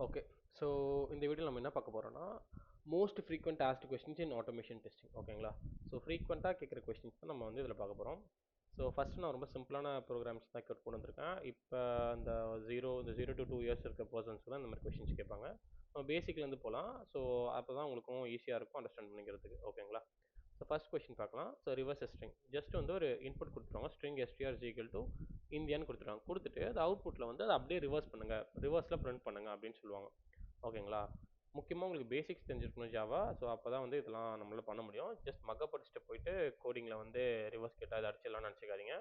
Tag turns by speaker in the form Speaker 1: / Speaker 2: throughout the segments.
Speaker 1: Okay. So இந்த வீடியோல நம்ம என்ன பார்க்க போறோம்னா, most frequent asked questions in automation testing ஓகேங்களா? ஸோ ஃப்ரீக்வென்ட்டா கேட்குற கொஸ்டின்ஸ் தான் நம்ம வந்து இதில பார்க்க போறோம். ஸோ ஃபர்ஸ்ட் நான் ரொம்ப சிம்பிளான ப்ரோகிராம்ஸ் தான் கொண்டு வந்திருக்கேன். இப்ப இந்த 0 to 2 இயர்ஸ் இருக்க பெர்சன்ஸ்க்கு தான் இந்த மாரி கொஸ்டின்ஸ் கேட்பாங்க. நம்ம பேசிக்லேருந்து போலாம். ஸோ அப்பதான் உங்களுக்கும் ஈஸியா இருக்கும் அண்டர்ஸ்டாண்ட் பண்ணிக்கிறதுக்கு. ஓகேங்களா? ஸோ ஃபர்ஸ்ட் கொஸ்டின் பார்க்கலாம். So reverse string. ஜஸ்ட் வந்து ஒரு இன்புட் குடுத்துருவாங்க. String str is equal to இந்தியான்னு குடுத்துருவாங்க. குடுத்துட்டு அது அவுட்புட்ல வந்து அத அப்படியே ரிவர்ஸ் பண்ணுங்க. ரிவர்ஸ்ல பிரிண்ட் பண்ணுங்க அப்படின்னு சொல்லுவாங்க. ஓகேங்களா? முக்கியமா உங்களுக்கு பேசிக்ஸ் தெரிஞ்சிருக்கணும் ஜாவா. ஸோ அப்பதான் வந்து இதெல்லாம் நம்மளால பண்ண முடியும். ஜஸ்ட் மக்கப் படிச்சுட்டு போயிட்டு கோடிங்ல வந்து ரிவர்ஸ் கேட்டா இத அடிச்சிடலாம்னு நினைச்சுக்காதீங்க.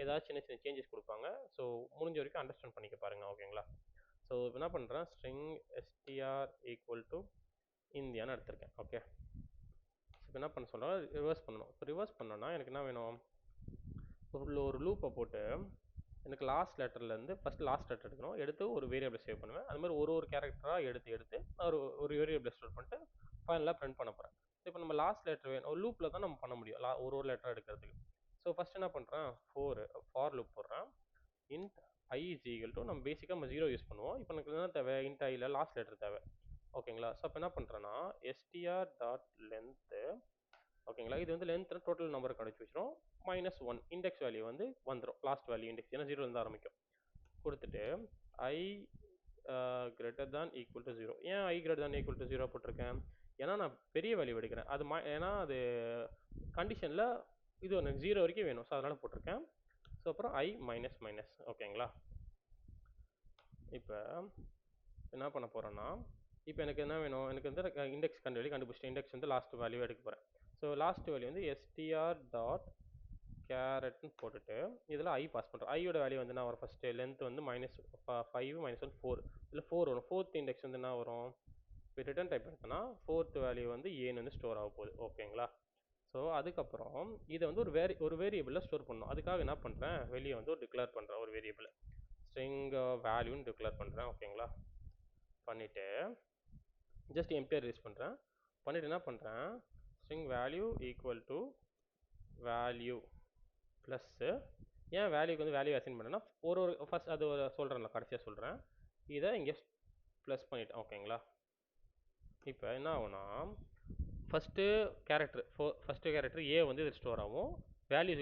Speaker 1: ஏதாவது சின்ன சின்ன சேஞ்சஸ் குடுப்பாங்க. ஸோ முடிஞ்ச வரைக்கும் அண்டர்ஸ்டாண்ட் பண்ணிக்க பாருங்க. ஓகேங்களா? ஸோ என்ன பண்றேன் ஸ்ட்ரிங் str equal to இந்தியான்னு எடுத்திருக்கேன். ஓகே. இப்போ என்ன பண்ண சொல்றேன் ரிவர்ஸ் பண்ணணும். இப்போ ரிவர்ஸ் பண்ணணும்னா எனக்கு என்ன வேணும்? ஒரு லூப்பை போட்டு எனக்கு லாஸ்ட் லெட்டர்லேருந்து ஃபர்ஸ்ட் லாஸ்ட் லெட்டர் எடுக்கணும். எடுத்து ஒரு வேரியபிள் சேவ் பண்ணுவேன். அது மாதிரி ஒரு கேரக்டராக எடுத்து எடுத்து நான் ஒரு வேரியபிள் ஸ்டோர் பண்ணிட்டு ஃபைனலாக பிரிண்ட் பண்ண போகிறேன். இப்போ நம்ம லாஸ்ட் லெட்டர் வேணும் ஒரு லூப்பில் தான் நம்ம பண்ண முடியும் ஒரு லெட்டர் எடுக்கிறதுக்கு. ஸோ ஃபர்ஸ்ட் என்ன பண்ணுறேன் ஃபார் லூப் போடுறேன். Int I is equal to நம்ம பேசிக்காக நம்ம 0 யூஸ் பண்ணுவோம். இப்போ எனக்கு என்ன தேவை இன்ட் ஐயில் லாஸ்ட் லெட்டர் தேவை. ஓகேங்களா? ஸோ அப்போ என்ன பண்ணுறேன்னா str டாட் லென்த்து ஓகேங்களா? இது வந்து லென்த் டோட்டல் நம்பர் கண்டுபிடிச்சு வச்சிரும். -1 இண்டெக்ஸ் வேல்யூ வந்து வந்துரும். லாஸ்ட் வேல்யூ இண்டெக்ஸ் ஏன்னா 0 இருந்து ஆரம்பிக்கும். குடுத்துட்டு i greater than equal to 0. ஏன் i greater than equal to 0 போட்டிருக்கேன்? ஏன்னா நான் பெரிய வேல்யூ எடுக்கிறேன். அது ஏன்னா அது கண்டிஷன்ல இது ஒன்று 0 வரைக்கும் வேணும். ஸோ அதனால போட்டிருக்கேன். ஸோ அப்புறம் i மைனஸ் மைனஸ் ஓகேங்களா? இப்போ என்ன பண்ண போறேன்னா, இப்போ எனக்கு என்ன வேணும்? எனக்கு வந்து இண்டெக்ஸ் கண்டுபிடிச்சிட்டேன். இண்டெக்ஸ் வந்து லாஸ்ட் வேல்யூ எடுக்க போறேன். ஸோ லாஸ்ட் வேல்யூ வந்து str டாட் கேரட்னு போட்டுட்டு இதில் ஐ பாஸ் பண்ணுறேன். ஐயோட வேல்யூ வந்து என்ன வரும்? ஃபஸ்ட்டு லென்த் வந்து -5 -1 4 இதில் 4 வரும். ஃபோர்த் இண்டெக்ஸ் வந்து என்ன வரும்? இப்போ ரிட்டர்ன் டைப் எடுத்தோன்னா ஃபோர்த் வேல்யூ வந்து ஏன்னு வந்து ஸ்டோர் ஆக போகுது. ஓகேங்களா? ஸோ அதுக்கப்புறம் இதை வந்து ஒரு வேரியபிளில் ஸ்டோர் பண்ணணும். அதுக்காக என்ன பண்ணுறேன்? வெளியே வந்து ஒரு டிக்ளேர் பண்ணுறேன் ஒரு வேரியபிள் ஸ்ட்ரிங் வேல்யூன்னு டிக்ளேர் பண்ணுறேன். ஓகேங்களா? பண்ணிவிட்டு ஜஸ்ட் எம்டிஆர் யூஸ் பண்ணுறேன். பண்ணிவிட்டு என்ன பண்ணுறேன்? String value equal to value plus ஏன் வேல்யூக்கு வந்து வேல்யூ அசைன் பண்ணேன்னா ஒரு ஃபர்ஸ்ட் அது சொல்கிறேன்ல கடைசியாக சொல்கிறேன். இதை இங்கே ப்ளஸ் பண்ணிட்டேன். ஓகேங்களா? இப்போ என்ன ஆகும்னா ஃபஸ்ட்டு கேரக்டர் ஏ வந்து இது ஸ்டோர் ஆகும். வேல்யூ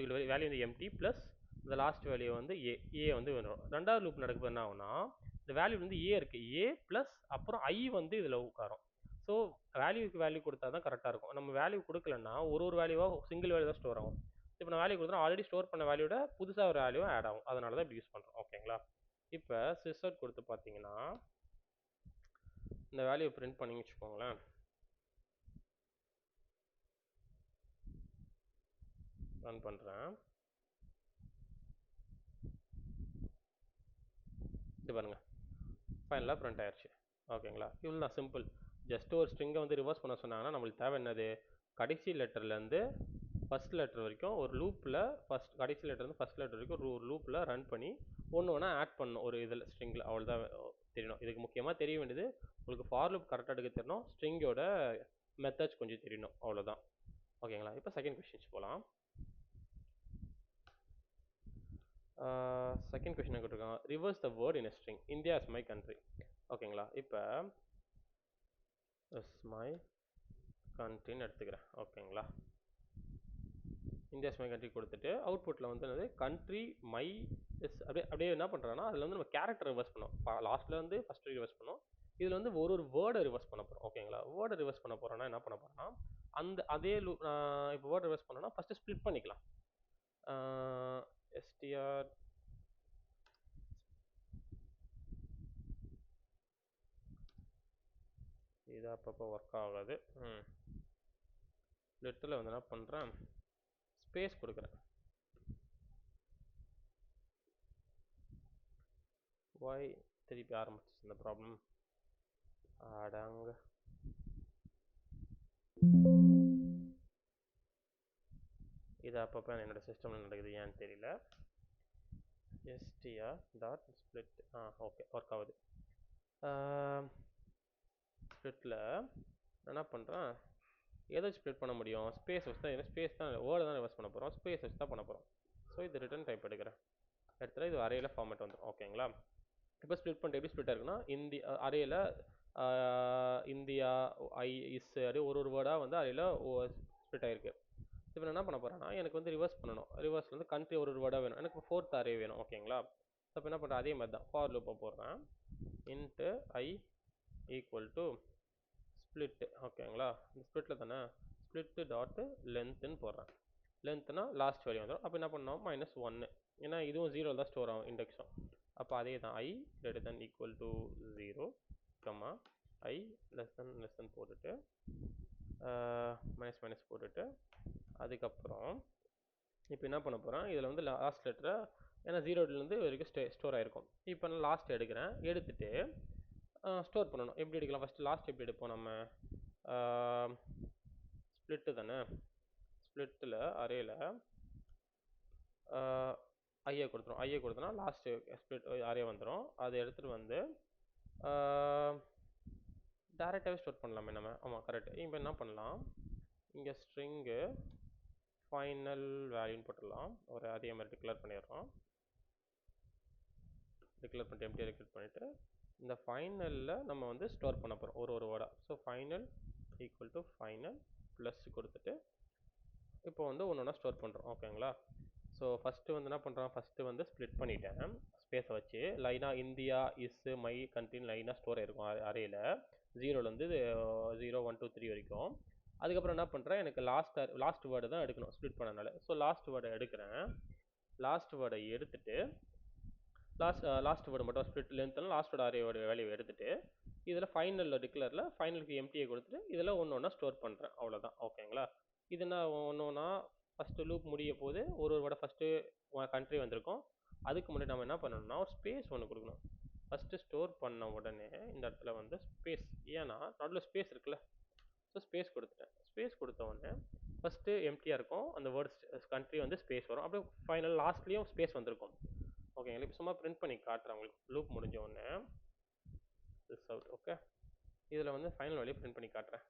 Speaker 1: வந்து எம்டி ப்ளஸ் இந்த லாஸ்ட் வேல்யூ வந்து ஏ வந்து வந்துடும். ரெண்டாவது லூப் நடக்குது என்ன ஆகும்னா இந்த வேல்யூ வந்து ஏ இருக்குது ஏ ப்ளஸ் அப்புறம் ஐ வந்து இதில் உட்காரும். ஸோ வேல்யூக்கு வேல்யூ கொடுத்தா தான் கரெக்டாக இருக்கும். நம்ம வேல்யூ கொடுக்கலன்னா ஒரு வேல்யூவாக சிங்கிள் வேல்யூ தான் ஸ்டோர் ஆகும். இப்போ நான் வேல்யூ கொடுத்தா ஆல்ரெடி ஸ்டோர் பண்ண வேல்யூட புதுசாக ஒரு வேல்யூ ஆட் ஆகும். அதனால தான் இப்படி யூஸ் பண்ணுறோம். ஓகேங்களா? இப்போ சிஸ்அவுட் கொடுத்து பார்த்தீங்கன்னா இந்த வேல்யூ பிரிண்ட் பண்ணி வச்சுக்கோங்களேன். ரன் பண்ணுறேன். இது பாருங்க ஃபைனலாக பிரிண்ட் ஆயிடுச்சு. ஓகேங்களா? இவ்வளோ தான் சிம்பிள். ஜஸ்ட் ஒரு ஸ்ட்ரிங்கை வந்து ரிவர்ஸ் பண்ண சொன்னாங்கன்னா நம்மளுக்கு தேவை என்னது? கடைசி லெட்டர்லேருந்து ஃபர்ஸ்ட் லெட்டர் வரைக்கும் ஒரு லூப்பில் கடைசி லெட்டர்லேருந்து ஃபர்ஸ்ட் லெட்டர் வரைக்கும் ஒரு லூப்பில் ரன் பண்ணி ஒன்று ஒன்றா ஆட் பண்ணணும் ஒரு இதில் ஸ்ட்ரிங்கில். அவ்வளோதான் தெரியணும். இதுக்கு முக்கியமாக தெரிய வேண்டியது உங்களுக்கு ஃபார் லூப் கரெக்டாக எடுக்க தெரியணும். ஸ்ட்ரிங்கோட மெத்தட்ஸ் கொஞ்சம் தெரியணும். அவ்வளோதான். ஓகேங்களா? இப்போ செகண்ட் கொஸ்டின்ஸ் போகலாம். செகண்ட் கொஸ்டின் கொடுத்துருக்காங்க reverse the word in string India is my country. ஓகேங்களா? இப்போ இஸ் மை கண்ட்ரின்னு எடுத்துக்கிறேன். ஓகேங்களா? இந்தியா இஸ் மை கண்ட்ரி கொடுத்துட்டு அவுட்புட்டில் வந்து என்னது கண்ட்ரி மை இஸ் அப்படியே என்ன பண்ணுறோன்னா அதில் வந்து நம்ம கேரக்டர் ரிவர்ஸ் பண்ணோம். லாஸ்ட்டில் வந்து ஃபஸ்ட் ரிவர்ஸ் பண்ணோம். இதில் வந்து ஒரு வேர்டை ரிவர்ஸ் பண்ண போகிறோம். ஓகேங்களா? வேர்டை ரிவர்ஸ் பண்ண போகிறோன்னா என்ன பண்ண போகிறோன்னா அதே இப்போ வேர்டை ரிவர்ஸ் பண்ணோன்னா ஃபஸ்ட்டு ஸ்ப்ளிட் பண்ணிக்கலாம். எஸ்டிஆர் இது அப்பப்போ ஒர்க் ஆகாது. லெட்டரில் வந்து என்ன பண்ணுறேன் ஸ்பேஸ் கொடுக்குறேன். வாய் திருப்பி ஆரம்பிச்சு இந்த ப்ராப்ளம் அடங்க. இது அப்பப்போ என்னோட சிஸ்டமில் நடக்குது ஏன்னு தெரியல. str dot split okay work ஆகுது. ஸ்ப்ளிட்டில் என்ன பண்ணுறேன் எதை ஸ்ப்ளிட் பண்ண முடியும்? ஸ்பேஸ் வச்சு தான் ஸ்பேஸ் தான் வேர்டை தான் ரிவர்ஸ் பண்ண போகிறோம். ஸ்பேஸ் வச்சு தான் பண்ண போகிறோம். ஸோ இது ரிட்டர்ன் டைப் எடுக்கிறேன். எடுத்துகிட்டு இது அரையில் ஃபார்மேட் வந்துடும். ஓகேங்களா? இப்போ ஸ்ப்ளிட் பண்ணிட்டு எப்படி ஸ்ப்ளிட் ஆயிருக்குன்னா இந்தியா அரேல இந்தியா இஸ் அப்படியே ஒரு வேர்டாக வந்து அரேல ஸ்ப்ளிட் ஆயிருக்கு. இப்போ நான் என்ன பண்ண போறேன்னா எனக்கு வந்து ரிவர்ஸ் பண்ணணும். ரிவர்ஸ்ல வந்து கண்ட்ரி ஒரு வேர்டாக வேணும். எனக்கு ஃபோர்த் அரே வேணும். ஓகேங்களா? அப்போ என்ன பண்ணுறேன், அதே மாதிரி தான் ஃபார் லூப்பை போடுறேன். Into I equal to split. ஓகேங்களா? இந்த ஸ்ப்ளிட்டில் தானே ஸ்ப்ளிட் டாட் லென்த்துன்னு போடுறேன். லென்த்னா லாஸ்ட் வேல்யூ வந்துடும். அப்போ என்ன பண்ணோம், -1. ஏன்னா இதுவும் 0 தான் ஸ்டோர் ஆகும் இண்டெக்ஸும். அப்போ அதே தான் I greater than equal to 0 comma I less than போட்டுட்டு மைனஸ் மைனஸ் போட்டுட்டு அதுக்கப்புறம் இப்போ என்ன பண்ண போகிறேன், இதில் வந்து லாஸ்ட் லெட்டரை ஏன்னா 0லேருந்து வரைக்கும் ஸ்டோர் ஆகிருக்கும். இப்போ நான் லாஸ்ட் எடுக்கிறேன். எடுத்துட்டு ஸ்டோர் பண்ணணும். எப்படி எடுக்கலாம், ஃபஸ்ட்டு லாஸ்ட் எப்படி எடுப்போம் நம்ம, ஸ்ப்ளிட்டு தானே, ஸ்ப்ளிட்டில் அரேல ஐயை கொடுத்துரும். ஐயை கொடுத்தோன்னா லாஸ்ட்டு ஸ்ப்ளிட் அரே வந்துடும். அதை எடுத்துகிட்டு வந்து டேரெக்டாகவே ஸ்டோர் பண்ணலாமே நம்ம. ஆமாம் கரெக்ட். இப்போ என்ன பண்ணலாம், இங்கே ஸ்ட்ரிங்கு ஃபைனல் வேல்யூன்னு போட்டுடலாம். ஒரு அதே மாதிரி டிக்ளேர் பண்ணிடுறோம். டிக்ளேர் பண்ணிட்டு எம்டியாக டிக்ளேர் பண்ணிவிட்டு இந்த ஃபைனலில் நம்ம வந்து ஸ்டோர் பண்ண போகிறோம் ஒரு வேர்டாக. So final equal to final plus கொடுத்துட்டு இப்போ வந்து ஒன்று ஒன்றா ஸ்டோர் பண்ணுறோம். ஓகேங்களா? ஸோ ஃபஸ்ட்டு வந்து என்ன பண்ணுறோம், ஃபஸ்ட்டு வந்து ஸ்ப்ளிட் பண்ணிட்டேன் ஸ்பேஸை வச்சு. லைனாக இந்தியா இஸ் மை கண்ட்ரின்னு லைனாக ஸ்டோர் ஆகிருக்கும் அரேயில் 0லேருந்து 0 1 2 3 வரைக்கும். அதுக்கப்புறம் என்ன பண்ணுறேன், எனக்கு லாஸ்ட் வேர்டு தான் எடுக்கணும் ஸ்ப்ளிட் பண்ணனால. ஸோ லாஸ்ட் வேர்டை எடுக்கிறேன். லாஸ்ட் வேர்டை எடுத்துட்டு லாஸ்ட் வேர்டு மட்டும் ஸ்ப்ளிட் லென்த்னா லாஸ்ட் வேர்டு அரேயோட வேல்யூ எடுத்துட்டு இதில் ஃபைனலில் டிக்ளரில் ஃபைனலுக்கு எம்டியை கொடுத்துட்டு இதில் ஒன்று ஒன்றா ஸ்டோர் பண்ணுறேன். அவ்வளோதான். ஓகேங்களா? இது நான் ஒன்று ஒன்றா ஃபஸ்ட்டு லூப் முடிய போது ஒரு வேர்டை ஃபஸ்ட்டு கண்ட்ரி வந்திருக்கும். அதுக்கு முன்னாடி நம்ம என்ன பண்ணணும்னா ஒரு ஸ்பேஸ் ஒன்று கொடுக்கணும். ஃபஸ்ட்டு ஸ்டோர் பண்ண உடனே இந்த இடத்துல வந்து ஸ்பேஸ், ஏன்னா நடுவில் ஸ்பேஸ் இருக்குல்ல, ஸோ ஸ்பேஸ் கொடுத்துட்டேன். ஸ்பேஸ் கொடுத்த உடனே ஃபஸ்ட்டு எம்டியாக இருக்கும், அந்த வேர்ட்ஸ் கண்ட்ரி வந்து ஸ்பேஸ் வரும். அப்படியே ஃபைனல் லாஸ்ட்லேயும் ஸ்பேஸ் வந்திருக்கும். ஓகேங்களா? இப்போ சும்மா பிரிண்ட் பண்ணி காட்டுறேன் உங்களுக்கு. லூப் முடிஞ்ச உடனே திஸ் அவுட். ஓகே, இதில் வந்து ஃபைனல் வேல்யூ பிரிண்ட் பண்ணி காட்டுறேன்.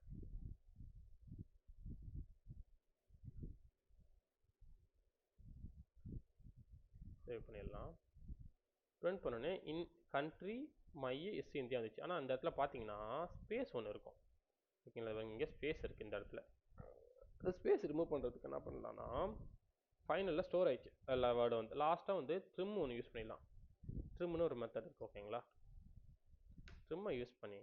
Speaker 1: சேவ் பண்ணிடலாம். பிரிண்ட் பண்ணோன்னே இன் கண்ட்ரி மை இஸ் இந்தியா வந்துச்சு. ஆனால் அந்த இடத்துல பார்த்தீங்கன்னா ஸ்பேஸ் ஒன்று இருக்கும். ஓகேங்களா? இங்கே ஸ்பேஸ் இருக்குது இந்த இடத்துல. இந்த ஸ்பேஸ் ரிமூவ் பண்ணுறதுக்கு என்ன பண்ணலான்னா ஃபைனலில் ஸ்டோர் ஆயிடுச்சு எல்லா வேர்டும் வந்து லாஸ்ட்டாக வந்து ட்ரிம் ஒன்று யூஸ் பண்ணிடலாம். ட்ரிம்னு ஒரு மெத்தட் இருக்குது. ஓகேங்களா? ட்ரிம்மை யூஸ் பண்ணி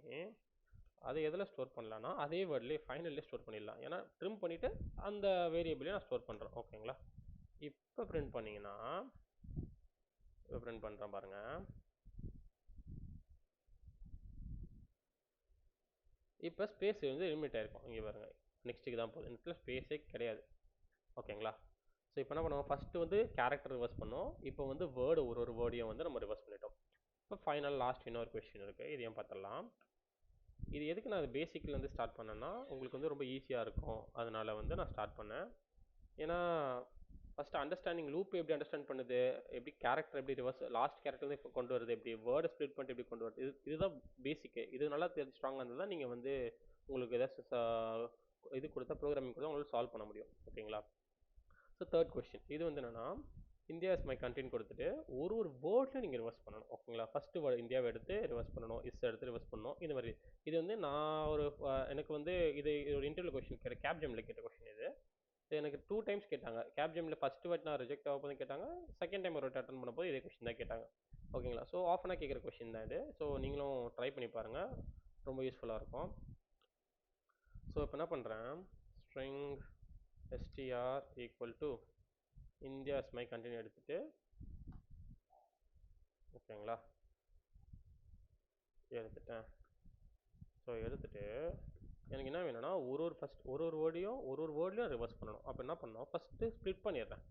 Speaker 1: அதை எதில் ஸ்டோர் பண்ணலான்னா அதே வேர்ட்லேயே ஃபைனல்லே ஸ்டோர் பண்ணிடலாம். ஏன்னா ட்ரிம் பண்ணிவிட்டு அந்த வேரியபிளையும் நான் ஸ்டோர் பண்ணுறேன். ஓகேங்களா? இப்போ பிரிண்ட் பண்ணிங்கன்னா இப்போ பிரிண்ட் பண்ணுறேன் பாருங்கள். இப்போ ஸ்பேஸ் வந்து லிமிட் ஆகிருக்கும். இங்கே பாருங்கள், நெக்ஸ்ட்டுக்கு தான் போகுது. இந்த இடத்துல ஸ்பேஸே கிடையாது. ஓகேங்களா? ஸோ இப்போ என்ன பண்ணுவோம், ஃபஸ்ட்டு வந்து கேரக்டர் ரிவர்ஸ் பண்ணோம். இப்போ வந்து வேர்டு ஒரு வேர்டையும் வந்து நம்ம ரிவர்ஸ் பண்ணிட்டோம். இப்போ ஃபைனல் லாஸ்ட் இன்னொரு கொஸ்டின் இருக்குது, இதையும் பார்த்துடலாம். இது எதுக்கு நான் பேசிக்லேருந்து ஸ்டார்ட் பண்ணேன்னா உங்களுக்கு வந்து ரொம்ப ஈஸியாக இருக்கும், அதனால் வந்து நான் ஸ்டார்ட் பண்ணேன். ஏன்னா ஃபஸ்ட்டு அண்டர்ஸ்டாண்டிங் லூப் எப்படி அண்டர்ஸ்டாண்ட் பண்ணுது, எப்படி கேரக்டர் எப்படி ரிவர்ஸ் லாஸ்ட் கேரக்டர் வந்து இப்போ கொண்டு வருது, எப்படி வேர்டை ஸ்ப்ளிட் பண்ணிட்டு எப்படி கொண்டு வருது, இதுதான் பேசிக்கு. இது நல்லா ஸ்ட்ராங்காக இருந்தால் தான் நீங்கள் வந்து உங்களுக்கு ஏதாச்சும் இது கொடுத்தா ப்ரோக்ராமிங் கொடுத்தா உங்களுக்கு சால்வ் பண்ண முடியும். ஓகேங்களா? ஸோ தேர்ட் கொஸ்டின் இது வந்து என்னென்னா இந்தியா இஸ் மை கண்ட்ரின்னு கொடுத்துட்டு ஒரு வேர்ட்லையும் நீங்கள் ரிவர்ஸ் பண்ணணும். ஓகேங்களா? ஃபஸ்ட்டு வேர்டு இந்தியாவை எடுத்து ரிவர்ஸ் பண்ணணும், இஸ் எடுத்து ரிவர்ஸ் பண்ணணும். இந்த மாதிரி இது வந்து நான் ஒரு எனக்கு வந்து இது ஒரு இன்டர்வியூ கொஸ்டின் கேட்ட கேப்ஜெமில் கேட்ட கொஸ்டின் இது. எனக்கு 2 டைம்ஸ் கேட்டாங்க. கேப்ஜெமில் ஃபஸ்ட்டு வாட்டி நான் ரிஜெக்ட் ஆக போதும் கேட்டாங்க, செகண்ட் டைம் ஒரு வாட்டி அட்டன் பண்ணும்போது இதே கொஸ்டின் தான் கேட்டாங்க. ஓகேங்களா? ஸோ ஆஃப் அன் கேட்குற கொஸ்டின் தான் இது. ஸோ நீங்களும் ட்ரை பண்ணி பாருங்கள், ரொம்ப யூஸ்ஃபுல்லாக இருக்கும். ஸோ இப்போ என்ன பண்ணுறேன், string STR equal to India is my கண்ட்ரின்னு எடுத்துகிட்டு, ஓகேங்களா, எடுத்துட்டேன். ஸோ எடுத்துகிட்டு எனக்கு என்ன வேணும்னா ஒரு வேர்டையும் ரிவர்ஸ் பண்ணணும். அப்போ என்ன பண்ணணும், ஃபஸ்ட்டு ஸ்ப்ளிட் பண்ணிடுறேன்.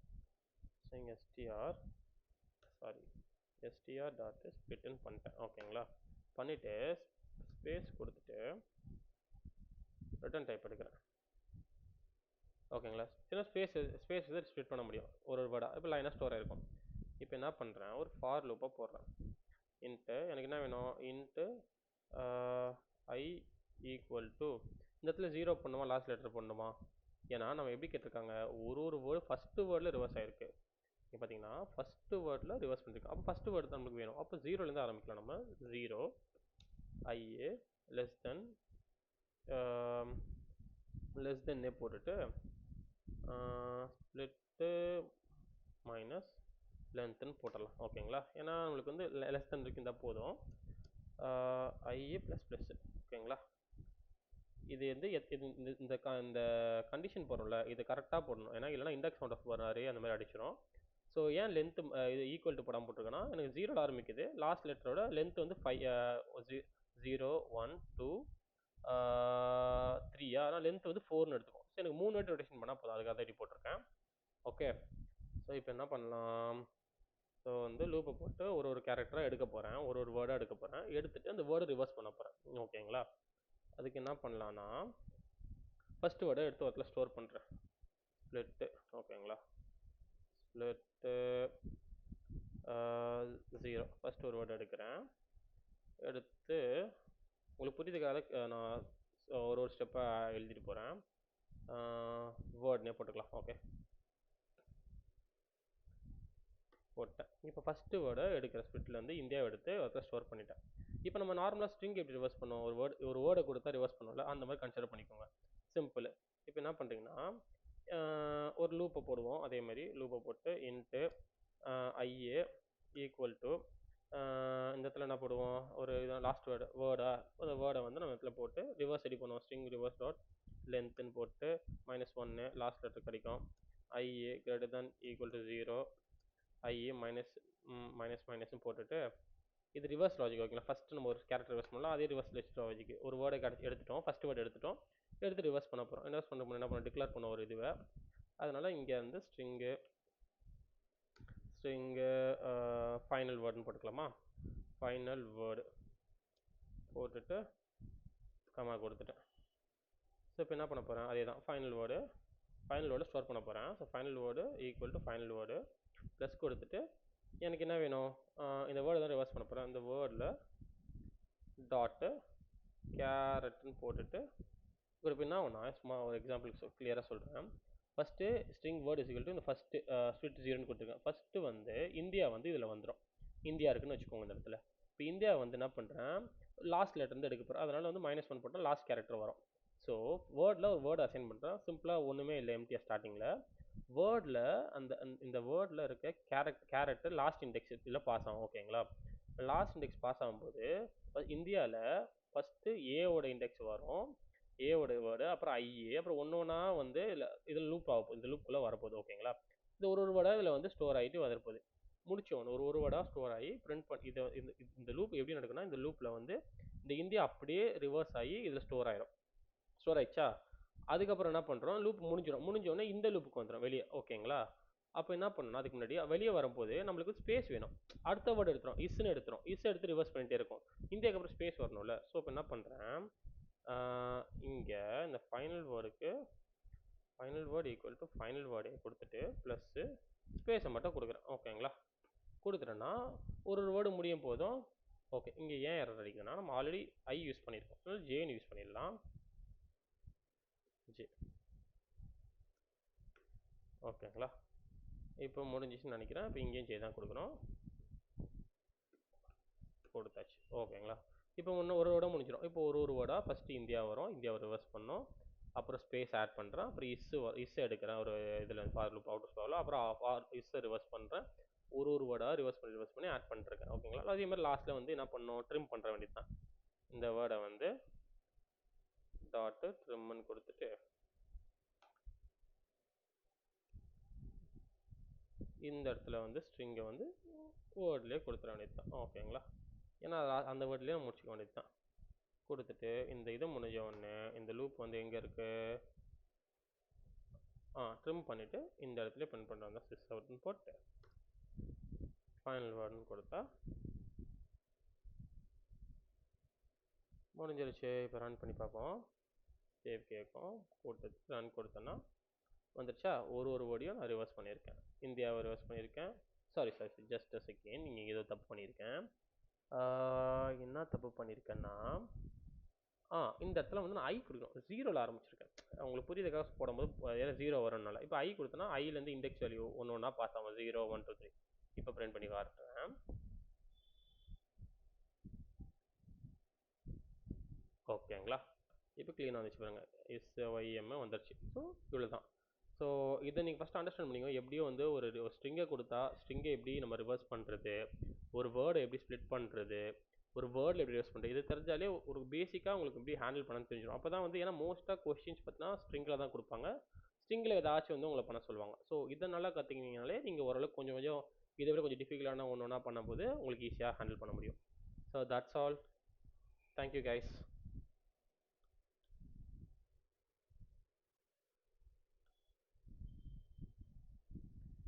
Speaker 1: ஸ்ட்ரிங் எஸ்டிஆர் டாட் ஸ்ப்ளிட்னு பண்ணிட்டேன். ஓகேங்களா? பண்ணிவிட்டு ஸ்பேஸ் கொடுத்துட்டு ரிட்டர்ன் டைப் எடுக்கிறேன். ஓகேங்களா? சின்ன ஸ்பேஸ் இதை ஸ்ப்ளிட் பண்ண முடியும் ஒரு வேர்டாக. இப்போ லைனாக ஸ்டோர் ஆகிருக்கும். இப்போ என்ன பண்ணுறேன், ஒரு ஃபார் லூப்பாக போடுறேன். இன்ட்டு எனக்கு என்ன வேணும், இன்ட்டு ஐ ஈக்குவல் டு இந்த இடத்துல 0 பண்ணுமா லாஸ்ட் லெட்டர் பண்ணணுமா, ஏன்னா நம்ம எப்படி கேட்டிருக்காங்க ஒரு வேர்டு ஃபஸ்ட்டு வேர்டில் ரிவர்ஸ் ஆகிருக்கு. இங்கே பார்த்தீங்கன்னா ஃபஸ்ட்டு வேர்டில் ரிவர்ஸ் பண்ணிருக்கோம். அப்போ ஃபஸ்ட்டு வேர்டு தான் நம்மளுக்கு வேணும். அப்போ ஜீரோலேருந்து ஆரம்பிக்கலாம். நம்ம 0 ஐஏ லெஸ் தென் போட்டுட்டு ஸ்ப்ளிட்டு மைனஸ் லென்த்துன்னு போட்டுடலாம். ஓகேங்களா? ஏன்னா நம்மளுக்கு வந்து லெஸ் தென் இருந்தால் போதும். IA plus plus. ஓகேங்களா? இது வந்து இந்த கண்டிஷன் போடுறோம்ல, இது கரெக்டாக போடணும். ஏன்னா இல்லைனா இண்டெக்ஸ் அவுட் ஆஃப் அரே அந்த மாதிரி அடிச்சிடும். ஸோ ஏன் லென்த்து இது ஈக்குவல் டு போடாமல் போட்டிருக்கேன்னா, எனக்கு 0 ஆரம்பிக்குது. லாஸ்ட் லெட்டரோட லென்த் வந்து 0 1 2 3. ஆனால் லென்த் வந்து 4ன்னு எடுத்துக்கும். ஸோ எனக்கு 3 வாட்டி ரொட்டேஷன் பண்ணால் போதும். அதுக்காக தான் இப்படி போட்டிருக்கேன். ஓகே. ஸோ இப்போ என்ன பண்ணலாம்? ஸோ வந்து லூப்பை போட்டு ஒரு கேரக்டராக எடுக்க போகிறேன். ஒரு வேர்டாக எடுக்க போகிறேன். எடுத்துகிட்டு அந்த வேர்டை ரிவர்ஸ் பண்ண போகிறேன். ஓகேங்களா? அதுக்கு என்ன பண்ணலான்னா, ஃபஸ்ட்டு வேர்டை எடுத்து ஒருத்தில் ஸ்டோர் பண்ணுறேன். ஸ்ப்ளிட்டு. ஓகேங்களா? ஸ்ப்ளிட்டு 0. ஃபஸ்ட்டு ஒரு வேர்டு எடுக்கிறேன். எடுத்து உங்களுக்கு புரியுதுக்காக நான் ஒரு ஸ்டெப்பாக எழுதிட்டு போகிறேன். வேர்ட்னே போட்டுக்கலாம். ஓகே, போட்டேன். இப்போ ஃபஸ்ட்டு வேர்டை எடுக்கிற ஸ்பிளிட்லேருந்து இந்தியாவை எடுத்து ஒருத்தர் ஸ்டோர் பண்ணிட்டேன். இப்போ நம்ம நார்மலாக ஸ்ட்ரிங் எப்படி ரிவர்ஸ் பண்ணுவோம்? ஒரு வேர்டை கொடுத்தா ரிவர்ஸ் பண்ணுவோம்ல, அந்த மாதிரி கன்சிடர் பண்ணிக்கோங்க. சிம்பிள். இப்போ என்ன பண்ணுறீங்கன்னா, ஒரு லூப்பை போடுவோம். அதே மாதிரி லூப்பை போட்டு இன்ட்டு ஐஏ ஈக்குவல் டு இந்த இடத்துல என்ன போடுவோம்? ஒரு இதான் லாஸ்ட் வேர்டா அந்த வேர்டை வந்து நம்ம இடத்துல போட்டு ரிவர்ஸ் ரெடி பண்ணுவோம். ஸ்ட்ரிங் ரிவர்ஸ் டாட் லென்த்துன்னு போட்டு -1 லாஸ்ட் லெட்டர் கிடைக்கும். I A greater than equal to 0 I A மைனஸ்ன்னு போட்டுட்டு இது ரிவர்ஸ் லாஜிக். ஓகேங்களா? ஃபஸ்ட்டு நம்ம ஒரு கேரக்டர் ரிவர்ஸ் பண்ணலாம். அதே ரிவர்ஸ் லாஜிக். ஒரு வேர்டை எடுத்துட்டோம். ஃபஸ்ட்டு வேர்டு எடுத்து ரிவர்ஸ் பண்ண போகிறோம். ரிவர்ஸ் பண்ண என்ன பண்ண டிக்ளேர் பண்ண ஒரு இதுவை. அதனால் இங்கே வந்து ஸ்ட்ரிங்கு ஃபைனல் வேர்டுன்னு போட்டுக்கலாமா? ஃபைனல் வேர்டு போட்டுட்டு கமா கொடுத்துட்டேன். ஸோ இப்போ என்ன பண்ண போகிறேன்? அதே தான் ஃபைனல் வேர்டு ஸ்டோர் பண்ண போகிறேன். So final word equal to final word plus கொடுத்துட்டு எனக்கு என்ன வேணும்? இந்த வேர்டு தான் ரிவர்ஸ் பண்ண போகிறேன். இந்த வேர்டில் டாட்டு கேரட்னு போட்டுட்டு இப்போ என்ன ஆகும்னா, சும்மா ஒரு எக்ஸாம்பிளுக்கு கிளியராக சொல்கிறேன். First string word is equal to இந்த ஃபஸ்ட்டு ஸ்பிளிட் 0ன்னு கொடுத்துருக்கேன். ஃபஸ்ட்டு வந்து இந்தியா வந்து இதில் வந்துடும். இந்தியா இருக்குன்னு வச்சுக்கோங்க இந்த இடத்துல. இப்போ இந்தியா வந்து என்ன பண்ணுறேன்? லாஸ்ட் லெட்டர்ந்து எடுக்க போகிறேன். அதனால் வந்து -1 போட்டால் லாஸ்ட் கேரக்டர் வரும். ஸோ வேர்டில் ஒரு வேர்டு அசைன் பண்ணுறேன். சிம்பிளாக ஒன்றுமே இல்லை, எம்டியாக ஸ்டார்டிங்கில். வேர்டில் இந்த வேர்டில் இருக்க கேரக்டர் லாஸ்ட் இண்டெக்ஸ் இதில் பாஸ் ஆகும். ஓகேங்களா? லாஸ்ட் இண்டெக்ஸ் பாஸ் ஆகும்போது இந்தியாவில் ஃபஸ்ட்டு ஏவோட இண்டெக்ஸ் வரும். ஏவோட வேர்டு, அப்புறம் ஐஏ, அப்புறம் ஒன்றா வந்து இதில் லூப் ஆகும். இந்த லூப்புக்குள்ளே வரப்போகுது. ஓகேங்களா? இது ஒரு வேர்டாக இதில் வந்து ஸ்டோர் ஆகிட்டு வரப்போகுது. முடிச்சோன்னு ஒரு வேர்டாக ஸ்டோர் ஆகி பிரிண்ட் பண்ணி இந்த லூப் எப்படி நடக்குன்னா, இந்த லூப்பில் வந்து இந்த இந்தியா அப்படியே ரிவர்ஸ் ஆகி இதில் ஸ்டோர் ஆயிடுச்சா? அதுக்கப்புறம் என்ன பண்ணுறோம்? லூப் முடிஞ்சோடனே இந்த லூப்புக்கு வந்துடும் வெளியே. ஓகேங்களா? அப்போ என்ன பண்ணணும்? அதுக்கு முன்னாடி வெளியே வரும்போது நம்மளுக்கு ஸ்பேஸ் வேணும். அடுத்த வேர்டு எடுத்துரும். இஸ் எடுத்து ரிவர்ஸ் பண்ணிட்டே இருக்கும். இந்தியாவுக்கு அப்புறம் ஸ்பேஸ் வரணும்ல. ஸோ இப்போ என்ன பண்ணுறேன்? இங்கே இந்த final word equal to final வேர்டே கொடுத்துட்டு ப்ளஸ்ஸு ஸ்பேஸை மட்டும் கொடுக்குறேன். ஓகேங்களா? கொடுத்துட்டேன்னா ஒரு வேர்டு முடியும் போதும். ஓகே, இங்கே ஏன் எரர் அடிக்கணும்னா, நம்ம ஆல்ரெடி ஐ யூஸ் பண்ணியிருக்கோம். அதனால ஜேன்னு யூஸ் பண்ணிடலாம். ஜே. ஓகேங்களா? இப்போ முடிஞ்சிச்சுன்னு நினைக்கிறேன். இப்போ இங்கேயும் ஜே தான் கொடுக்கணும். கொடுத்தாச்சு. ஓகேங்களா? இப்போ இன்னும் ஒரு வேர்டாக முடிஞ்சிடும். இப்போ ஒரு வேர்டாக ஃபஸ்ட்டு இந்தியா வரும். இந்தியாவை ரிவர்ஸ் பண்ணோம். அப்புறம் ஸ்பேஸ் ஆட் பண்ணுறேன். அப்புறம் இஸ் எடுக்கிறேன் ஒரு இதில் ஃபார் லூப் அவுட் ஸ்பேஸில். அப்புறம் இஸ்ஸை ரிவர்ஸ் பண்ணுறேன். ஒரு வேர்டாக ரிவர்ஸ் பண்ணி ஆட் பண்ணிருக்கேன். ஓகேங்களா? அதே மாதிரி லாஸ்ட்டில் வந்து என்ன பண்ணணும்? ட்ரிம் பண்ணுற வேண்டியது தான். இந்த வேர்டை வந்து டாட்டு ட்ரிம்னு கொடுத்துட்டு இந்த இடத்துல வந்து ஸ்ட்ரிங்கை வந்து வேர்ட்லேயே கொடுத்துட வேண்டியது தான். ஓகேங்களா? ஏன்னா அந்த வேர்ட்லேயே முடிச்சுக்க வேண்டியது தான். கொடுத்துட்டு இந்த இது முடிஞ்ச உடனே இந்த லூப் வந்து எங்கே இருக்குது? ட்ரிம் பண்ணிவிட்டு இந்த இடத்துல பிரிண்ட் பண்ணிட்டு வந்தால் சிஸ் அவுட்னு போட்டு ஃபைனல் வேர்டுன்னு கொடுத்தா முடிஞ்சிருச்சு. இப்போ ரன் பண்ணி பார்ப்போம். சேவ் கேட்கும். ரன் கொடுத்தோன்னா வந்துருச்சா? ஒரு வேர்டையும் நான் ரிவர்ஸ் பண்ணியிருக்கேன். இந்தியாவை ரிவர்ஸ் பண்ணியிருக்கேன். Sorry just a second. நீங்கள் ஏதோ தப்பு பண்ணியிருக்கேன். என்ன தப்பு பண்ணியிருக்கேன்னா, இந்த இடத்துல வந்து நான் ஐ கொடுக்கணும். ஜீரோவில் ஆரம்பிச்சிருக்கேன். உங்களுக்கு புரியுதுக்காக போடும்போது ஏன்னா ஜீரோ வரும்னால. இப்போ ஐ கொடுத்தனா ஐலேருந்து இண்டெக்ஸ் வேல்யூ ஒன்று ஒன்றா பாஸ் ஆகும். 0 1 2 3. இப்போ பிரிண்ட் பண்ணி காட்டுறேன். ஓகேங்களா? இப்போ க்ளீனாக வந்துச்சு பாருங்க. SYM வந்துருச்சு. ஸோ இவ்வளோ தான். ஸோ இதை நீங்கள் ஃபஸ்ட் அண்டர்ஸ்டாண்ட் பண்ணிங்க. எப்படியும் வந்து ஒரு ஸ்ட்ரிங்கை கொடுத்தா ஸ்ட்ரிங்கை எப்படி நம்ம ரிவர்ஸ் பண்ணுறது, ஒரு வேர்டை எப்படி ஸ்ப்ளிட் பண்ணுறது, ஒரு வேர்டில் எப்படி ரிவர்ஸ் பண்ணுறது, இது தெரிஞ்சாலே ஒரு பேசிக்காக உங்களுக்கு எப்படி ஹேண்டில் பண்ணணும்னு தெரிஞ்சிடும். அப்போ தான் வந்து ஏன்னா மோஸ்ட்டாக கொஸ்டின்ஸ் பார்த்தீங்கன்னா ஸ்ட்ரிங்கில் தான் கொடுப்பாங்க. ஸ்ட்ரிங்கில் ஏதாச்சும் வந்து உங்களை பண்ண சொல்லுவாங்க. ஸோ இதை நல்லா கற்றுக்கினீங்கனாலே நீங்கள் ஓரளவுக்கு கொஞ்சம் கொஞ்சம் இதை விட கொஞ்சம் டிஃபிகல்ட்டான ஒன்று ஒன்றா பண்ணும்போது உங்களுக்கு ஈஸியாக ஹேண்டில் பண்ண முடியும். So that's all. Thank you guys.